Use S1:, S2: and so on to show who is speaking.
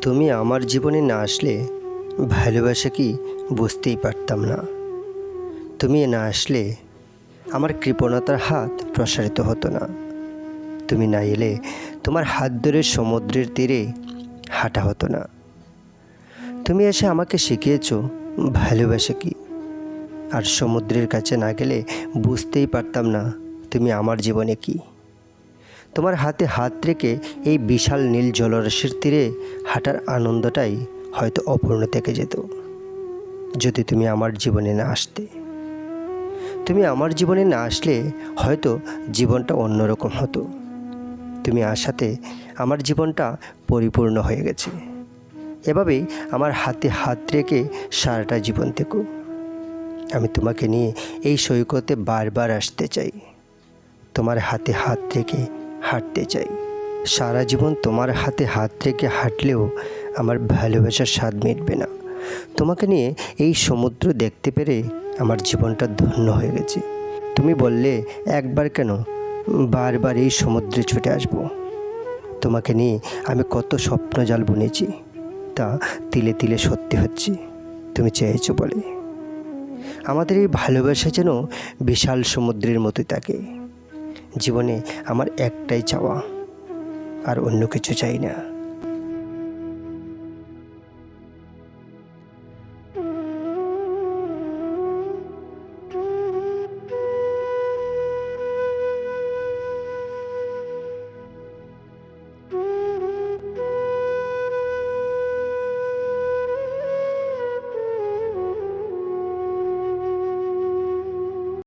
S1: তুমি আমার জীবনে না আসলে ভালোবাসা কি বুঝতেই পারতাম না। তুমি না আসলে আমার কৃপণতার হাত প্রসারিত হতো না। তুমি না এলে তোমার হাত ধরে সমুদ্রের তীরে হাঁটা হতো না। তুমি এসে আমাকে শিখিয়েছো ভালোবাসা কি, আর সমুদ্রের কাছে না গেলে বুঝতেই পারতাম না তুমি আমার জীবনে কি। তোমার হাতে হাত রেখে এই বিশাল নীল জলরাশির তীরে হাঁটার আনন্দটাই হয়তো অপূর্ণ থেকে যেত যদি তুমি আমার জীবনে না আসতে। তুমি আমার জীবনে না আসলে হয়তো জীবনটা অন্যরকম হতো। তুমি আসাতে আমার জীবনটা পরিপূর্ণ হয়ে গেছে। এভাবেই আমার হাতে হাত রেখে সারাটা জীবন থেকো। আমি তোমাকে নিয়ে এই সৈকতে বারবার আসতে চাই, তোমার হাতে হাত রেখে হাঁটতে চাই। সারা জীবন তোমার হাতে হাত রেখে হাঁটলেও আমার ভালোবাসার স্বাদ মিটবে না। তোমাকে নিয়ে এই সমুদ্র দেখতে পেরে আমার জীবনটা ধন্য হয়ে গেছে। তুমি বললে একবার কেন, বারবার এই সমুদ্রে ছুটে আসব। তোমাকে নিয়ে আমি কত স্বপ্নজাল বুনেছি, তা তিলে তিলে সত্যি হচ্ছে তুমি চেয়েছো বলে। আমাদের এই ভালোবাসা যেন বিশাল সমুদ্রের মতোই থাকে। জীবনে আমার একটাই চাওয়া, আর অন্য কিছু চাই না।